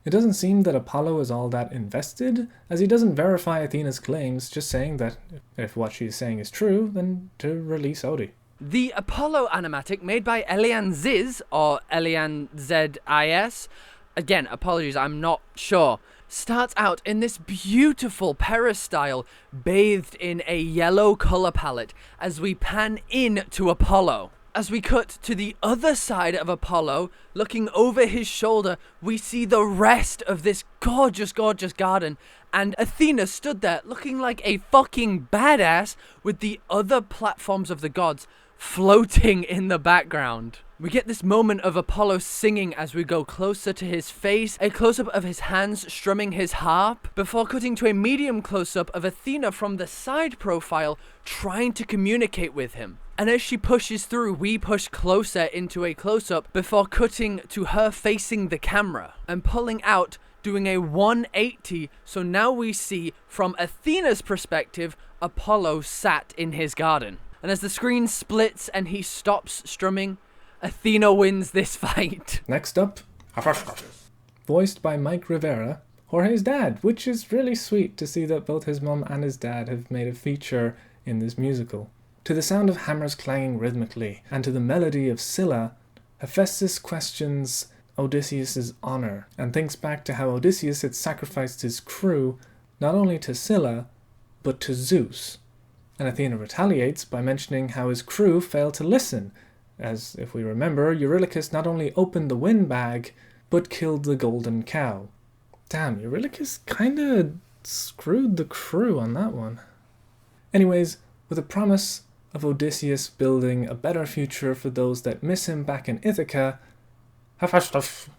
It doesn't seem that Apollo is all that invested, as he doesn't verify Athena's claims, just saying that if what she's saying is true, then to release Odie. The Apollo animatic, made by ElianZis, or ElianZis, again, apologies, I'm not sure, starts out in this beautiful peristyle, bathed in a yellow color palette, as we pan in to Apollo. as we cut to the other side of Apollo, looking over his shoulder, we see the rest of this gorgeous, gorgeous garden. And Athena stood there looking like a fucking badass with the other platforms of the gods floating in the background. We get this moment of Apollo singing as we go closer to his face, a close-up of his hands strumming his harp, before cutting to a medium close-up of Athena from the side profile trying to communicate with him. And as she pushes through, we push closer into a close-up before cutting to her facing the camera and pulling out, doing a 180, so now we see, from Athena's perspective, Apollo sat in his garden. And as the screen splits and he stops strumming, Athena wins this fight. Next up, voiced by Mike Rivera, Jorge's dad, which is really sweet to see that both his mum and his dad have made a feature in this musical. To the sound of hammers clanging rhythmically, and to the melody of Scylla, Hephaestus questions Odysseus' honor, and thinks back to how Odysseus had sacrificed his crew, not only to Scylla, but to Zeus. And Athena retaliates by mentioning how his crew failed to listen, as, if we remember, Eurylochus not only opened the windbag, but killed the golden cow. Damn, Eurylochus kinda screwed the crew on that one. Anyways, with a promise of Odysseus building a better future for those that miss him back in Ithaca, Hephaestus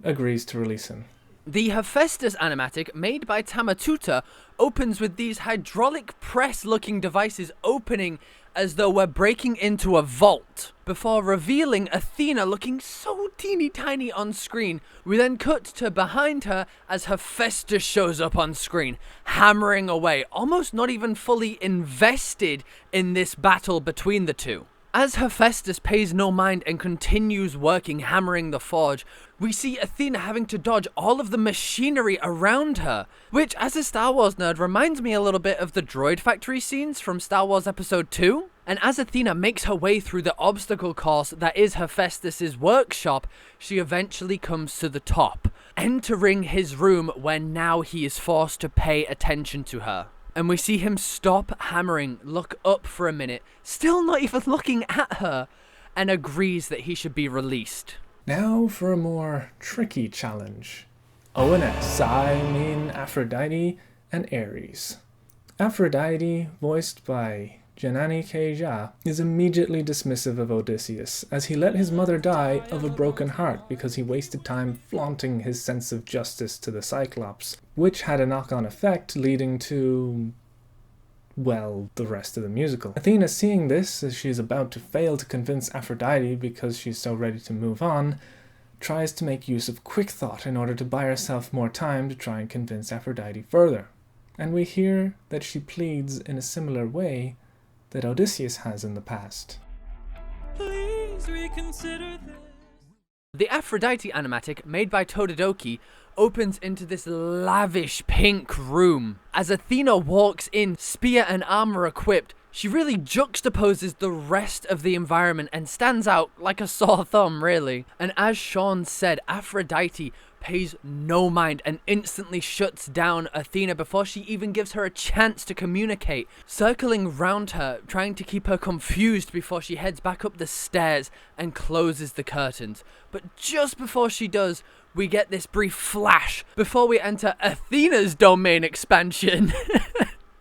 agrees to release him. The Hephaestus animatic, made by Tamatutta, opens with these hydraulic press-looking devices opening as though we're breaking into a vault, before revealing Athena looking so teeny tiny on screen. We then cut to behind her as Hephaestus shows up on screen, hammering away, almost not even fully invested in this battle between the two. As Hephaestus pays no mind and continues working, hammering the forge, we see Athena having to dodge all of the machinery around her, which, as a Star Wars nerd, reminds me a little bit of the droid factory scenes from Star Wars Episode 2. And as Athena makes her way through the obstacle course that is Hephaestus' workshop, she eventually comes to the top, entering his room where now he is forced to pay attention to her. And we see him stop hammering, look up for a minute, still not even looking at her, and agrees that he should be released. Now for a more tricky challenge. ONS, I mean Aphrodite and Ares. Aphrodite, voiced by Janani Keja, is immediately dismissive of Odysseus, as he let his mother die of a broken heart because he wasted time flaunting his sense of justice to the Cyclops, which had a knock-on effect leading to, well, the rest of the musical. Athena, seeing this as she is about to fail to convince Aphrodite because she's so ready to move on, tries to make use of quick thought in order to buy herself more time to try and convince Aphrodite further. And we hear that she pleads in a similar way that Odysseus has in the past. Please reconsider this. The Aphrodite animatic, made by Tododokii, opens into this lavish pink room. As Athena walks in, spear and armor equipped, she really juxtaposes the rest of the environment and stands out like a sore thumb, really. And as Sean said, Aphrodite pays no mind and instantly shuts down Athena before she even gives her a chance to communicate, circling round her, trying to keep her confused before she heads back up the stairs and closes the curtains. But just before she does, we get this brief flash before we enter Athena's domain expansion.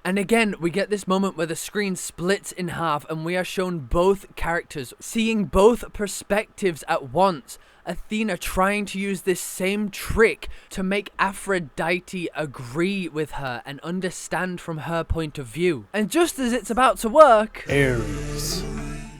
And again, we get this moment where the screen splits in half and we are shown both characters, seeing both perspectives at once. Athena trying to use this same trick to make Aphrodite agree with her and understand from her point of view. And just as it's about to work... Ares,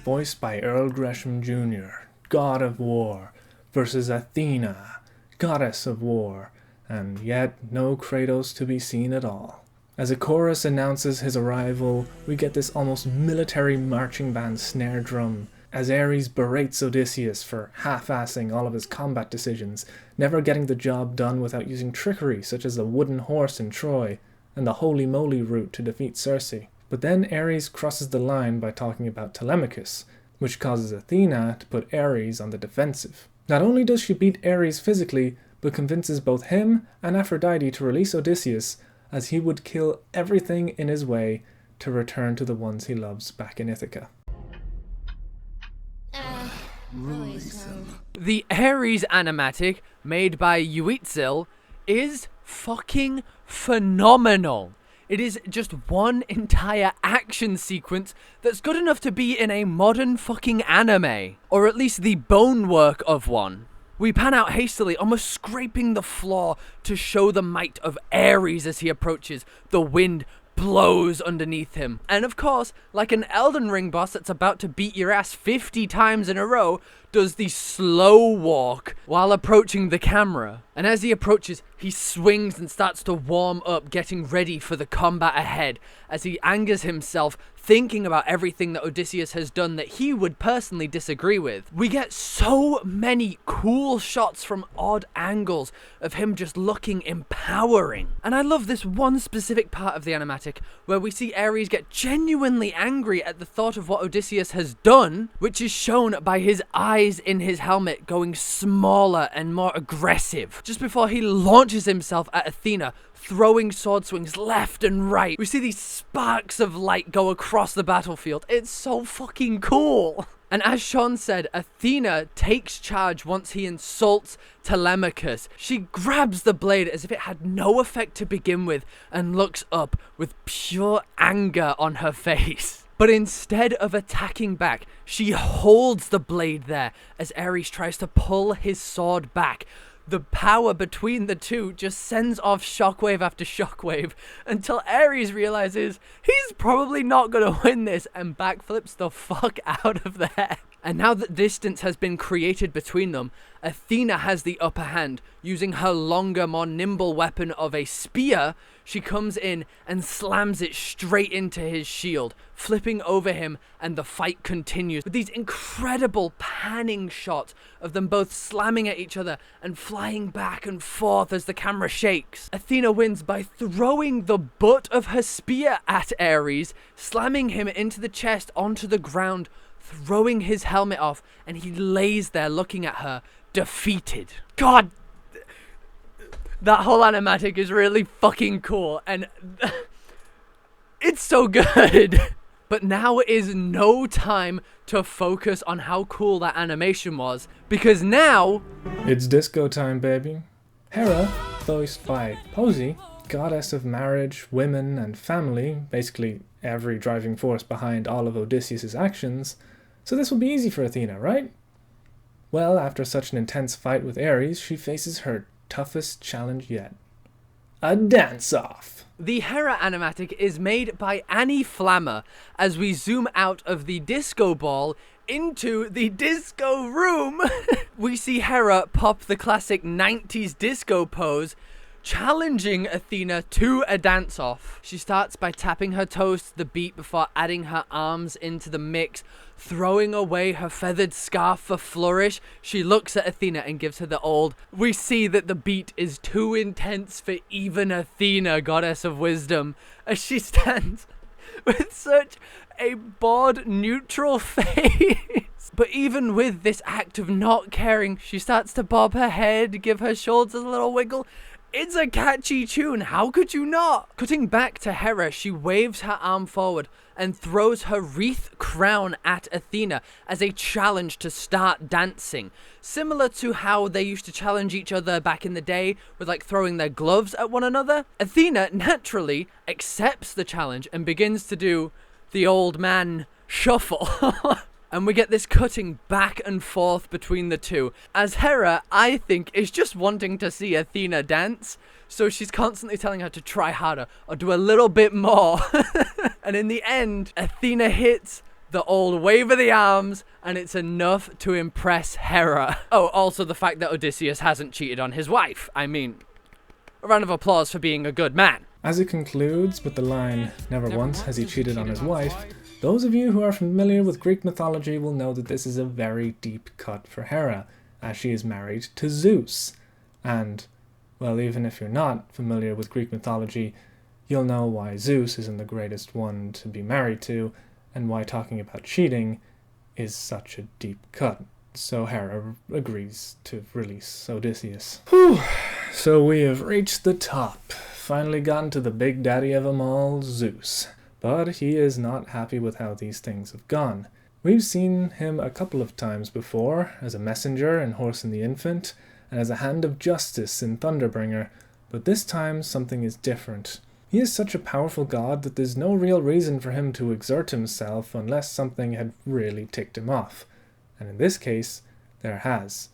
voiced by Earl Gresham Jr., god of war, versus Athena, goddess of war, and yet no Kratos to be seen at all. As a chorus announces his arrival, we get this almost military marching band snare drum, as Ares berates Odysseus for half-assing all of his combat decisions, never getting the job done without using trickery such as the wooden horse in Troy, and the holy moly route to defeat Circe. But then Ares crosses the line by talking about Telemachus, which causes Athena to put Ares on the defensive. Not only does she beat Ares physically, but convinces both him and Aphrodite to release Odysseus, as he would kill everything in his way to return to the ones he loves back in Ithaca. The Ares animatic, made by Uitzil, is fucking phenomenal. It is just one entire action sequence that's good enough to be in a modern fucking anime. Or at least the bonework of one. We pan out hastily, almost scraping the floor to show the might of Ares as he approaches. The wind blows underneath him. And of course, like an Elden Ring boss that's about to beat your ass 50 times in a row, does the slow walk while approaching the camera. And as he approaches, he swings and starts to warm up, getting ready for the combat ahead, as he angers himself, thinking about everything that Odysseus has done that he would personally disagree with. We get so many cool shots from odd angles of him just looking empowering. And I love this one specific part of the animatic where we see Ares get genuinely angry at the thought of what Odysseus has done, which is shown by his eyes in his helmet going smaller and more aggressive. Just before he launches himself at Athena, throwing sword swings left and right. We see these sparks of light go across the battlefield. It's so fucking cool. And as Sean said, Athena takes charge once he insults Telemachus. She grabs the blade as if it had no effect to begin with and looks up with pure anger on her face. But instead of attacking back, she holds the blade there as Ares tries to pull his sword back. The power between the two just sends off shockwave after shockwave until Ares realizes he's probably not going to win this and backflips the fuck out of there. And now that distance has been created between them, Athena has the upper hand. Using her longer, more nimble weapon of a spear, she comes in and slams it straight into his shield, flipping over him, and the fight continues with these incredible panning shots of them both slamming at each other and flying back and forth as the camera shakes. Athena wins by throwing the butt of her spear at Ares, slamming him into the chest onto the ground, throwing his helmet off, and he lays there looking at her, defeated. God, that whole animatic is really fucking cool, and it's so good. But now is no time to focus on how cool that animation was, because now it's disco time, baby. Hera, voiced by Posey, goddess of marriage, women, and family, basically every driving force behind all of Odysseus' actions, so this will be easy for Athena, right? Well, after such an intense fight with Ares, she faces her toughest challenge yet. A dance-off. The Hera animatic is made by AnniFlamma as we zoom out of the disco ball into the disco room. We see Hera pop the classic 90s disco pose, challenging Athena to a dance-off. She starts by tapping her toes to the beat before adding her arms into the mix, throwing away her feathered scarf for flourish. She looks at Athena and gives her the old, we see that the beat is too intense for even Athena, goddess of wisdom, as she stands with such a bored, neutral face. But even with this act of not caring, she starts to bob her head, give her shoulders a little wiggle. It's a catchy tune, how could you not? Cutting back to Hera, she waves her arm forward and throws her wreath crown at Athena as a challenge to start dancing. Similar to how they used to challenge each other back in the day with like throwing their gloves at one another. Athena naturally accepts the challenge and begins to do the old man shuffle. And we get this cutting back and forth between the two, as Hera, I think, is just wanting to see Athena dance, so she's constantly telling her to try harder, or do a little bit more. And in the end, Athena hits the old wave of the arms, and it's enough to impress Hera. Oh, also the fact that Odysseus hasn't cheated on his wife. I mean, a round of applause for being a good man. As it concludes with the line, "Never once has he cheated on his wife," those of you who are familiar with Greek mythology will know that this is a very deep cut for Hera, as she is married to Zeus. And, well, even if you're not familiar with Greek mythology, you'll know why Zeus isn't the greatest one to be married to, and why talking about cheating is such a deep cut. So Hera agrees to release Odysseus. Whew. So we have reached the top. Finally gotten to the big daddy of them all, Zeus. But he is not happy with how these things have gone. We've seen him a couple of times before, as a messenger in Horse and the Infant, and as a hand of justice in Thunderbringer, but this time something is different. He is such a powerful god that there's no real reason for him to exert himself unless something had really ticked him off. And in this case, there has.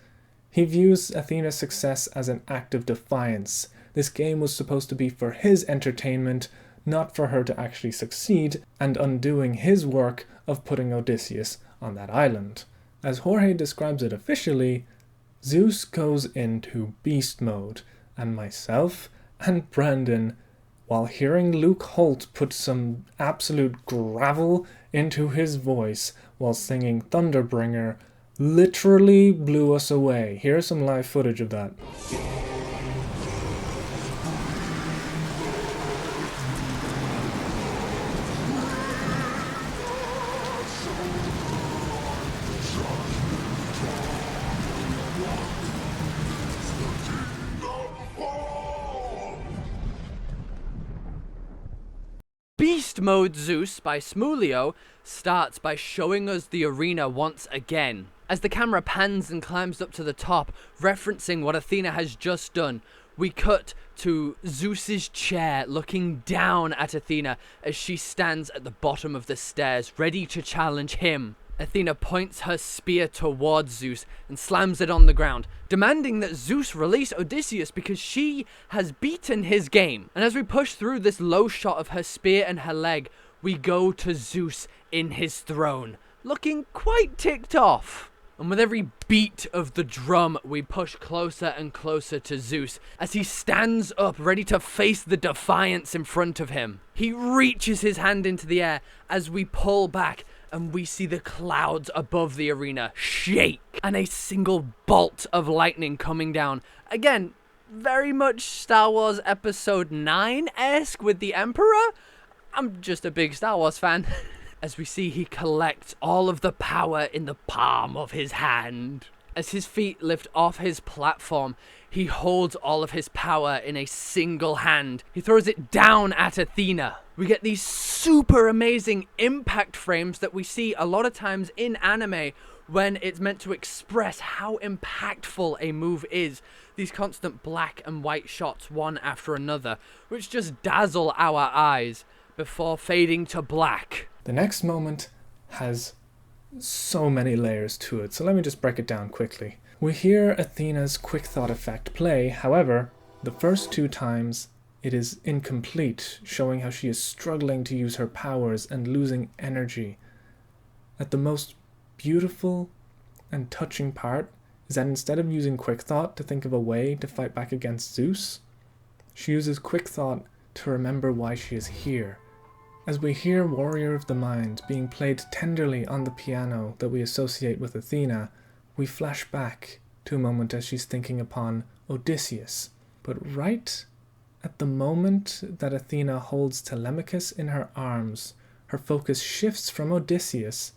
He views Athena's success as an act of defiance. This game was supposed to be for his entertainment, not for her to actually succeed, and undoing his work of putting Odysseus on that island. As Jorge describes it officially, Zeus goes into beast mode, and myself and Brandon, while hearing Luke Holt put some absolute gravel into his voice while singing Thunderbringer, literally blew us away. Here's some live footage of that. Beast Mode Zeus by Smoolio starts by showing us the arena once again. As the camera pans and climbs up to the top, referencing what Athena has just done, we cut to Zeus's chair looking down at Athena as she stands at the bottom of the stairs, ready to challenge him. Athena points her spear towards Zeus and slams it on the ground, demanding that Zeus release Odysseus because she has beaten his game. And as we push through this low shot of her spear and her leg, we go to Zeus in his throne, looking quite ticked off. And with every beat of the drum, we push closer and closer to Zeus as he stands up ready to face the defiance in front of him. He reaches his hand into the air as we pull back, and we see the clouds above the arena shake, and a single bolt of lightning coming down. Again, very much Star Wars Episode 9-esque with the Emperor. I'm just a big Star Wars fan. As we see he collects all of the power in the palm of his hand. As his feet lift off his platform, he holds all of his power in a single hand. He throws it down at Athena. We get these super amazing impact frames that we see a lot of times in anime when it's meant to express how impactful a move is. These constant black and white shots one after another, which just dazzle our eyes before fading to black. The next moment has so many layers to it, so let me just break it down quickly. We hear Athena's quick thought effect play, however, the first two times it is incomplete, showing how she is struggling to use her powers and losing energy. At the most beautiful and touching part is that instead of using quick thought to think of a way to fight back against Zeus, she uses quick thought to remember why she is here. As we hear Warrior of the Mind being played tenderly on the piano that we associate with Athena, we flash back to a moment as she's thinking upon Odysseus. But right at the moment that Athena holds Telemachus in her arms, her focus shifts from Odysseus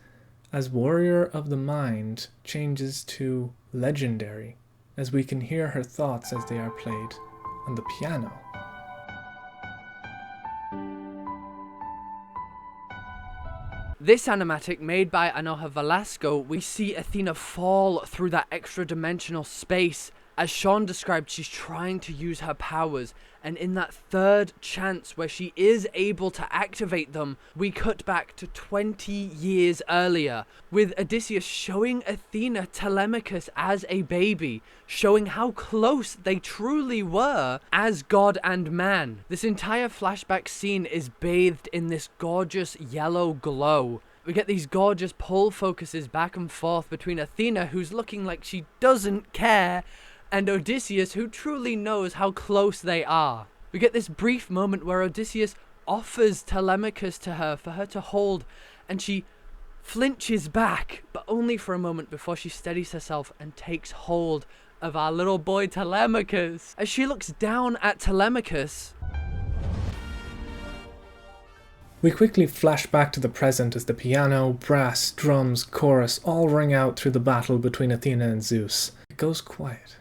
as Warrior of the Mind changes to Legendary, as we can hear her thoughts as they are played on the piano. This animatic, made by Ainhoa Velasco, we see Athena fall through that extra-dimensional space. As Sean described, she's trying to use her powers, and in that third chance where she is able to activate them, we cut back to 20 years earlier, with Odysseus showing Athena Telemachus as a baby, showing how close they truly were as god and man. This entire flashback scene is bathed in this gorgeous yellow glow. We get these gorgeous pull focuses back and forth between Athena, who's looking like she doesn't care, and Odysseus, who truly knows how close they are. We get this brief moment where Odysseus offers Telemachus to her for her to hold, and she flinches back, but only for a moment before she steadies herself and takes hold of our little boy Telemachus. As she looks down at Telemachus, we quickly flash back to the present as the piano, brass, drums, chorus all ring out through the battle between Athena and Zeus. It goes quiet.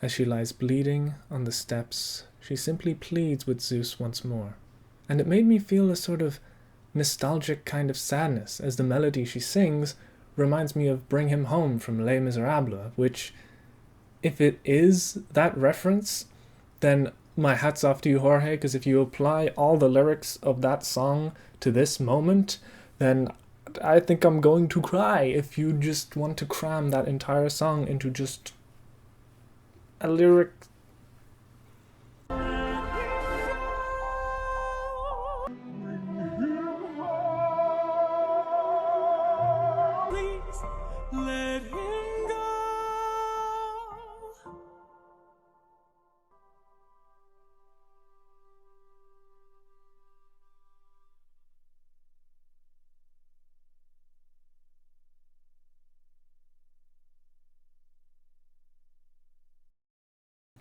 As she lies bleeding on the steps, she simply pleads with Zeus once more. And it made me feel a sort of nostalgic kind of sadness, as the melody she sings reminds me of Bring Him Home from Les Miserables, which, if it is that reference, then my hat's off to you, Jorge, because if you apply all the lyrics of that song to this moment, then I think I'm going to cry if you just want to cram that entire song into just a lyric. Let him go.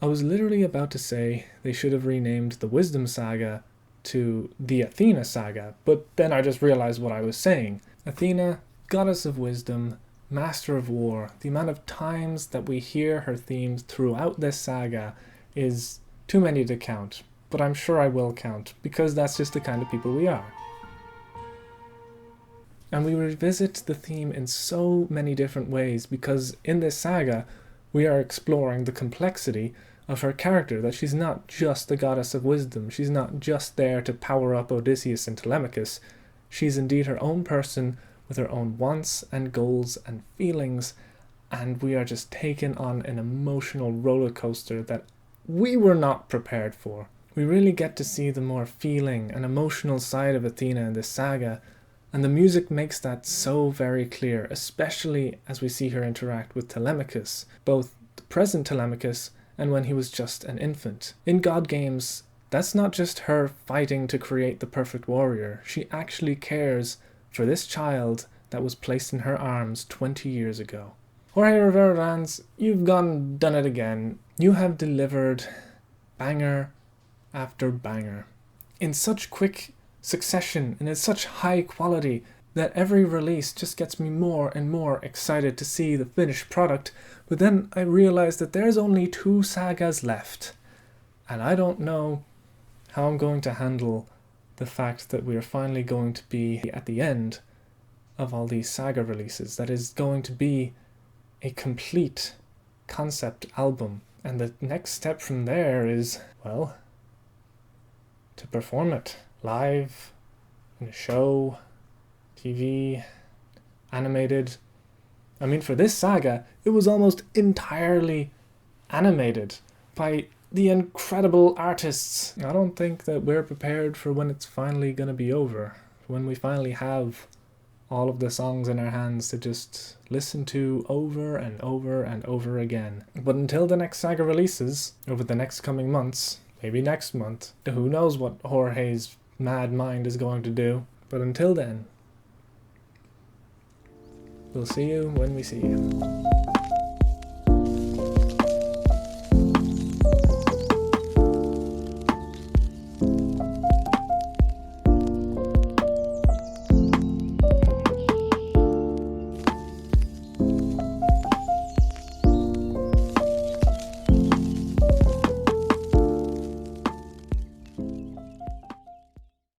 I was literally about to say they should have renamed the Wisdom Saga to the Athena Saga, but then I just realized what I was saying. Athena, goddess of wisdom, master of war. The amount of times that we hear her themes throughout this saga is too many to count, but I'm sure I will count, because that's just the kind of people we are. And we revisit the theme in so many different ways, because in this saga we are exploring the complexity of her character, that she's not just the goddess of wisdom, she's not just there to power up Odysseus and Telemachus, she's indeed her own person with her own wants and goals and feelings, and we are just taken on an emotional roller coaster that we were not prepared for. We really get to see the more feeling and emotional side of Athena in this saga, and the music makes that so very clear, especially as we see her interact with Telemachus, both the present Telemachus and when he was just an infant. In God Games, that's not just her fighting to create the perfect warrior, she actually cares for this child that was placed in her arms 20 years ago. Jorge Rivera-Herrans, you've done it again. You have delivered banger after banger in such quick succession and in such high quality that every release just gets me more and more excited to see the finished product, but then I realize that there's only 2 sagas left, and I don't know how I'm going to handle the fact that we are finally going to be at the end of all these saga releases. That is going to be a complete concept album, and the next step from there is, well, to perform it live, in a show, TV, animated. I mean, for this saga, it was almost entirely animated by the incredible artists. I don't think that we're prepared for when it's finally gonna be over, when we finally have all of the songs in our hands to just listen to over and over and over again. But until the next saga releases, over the next coming months, maybe next month, who knows what Jorge's mad mind is going to do. But until then, we'll see you when we see you.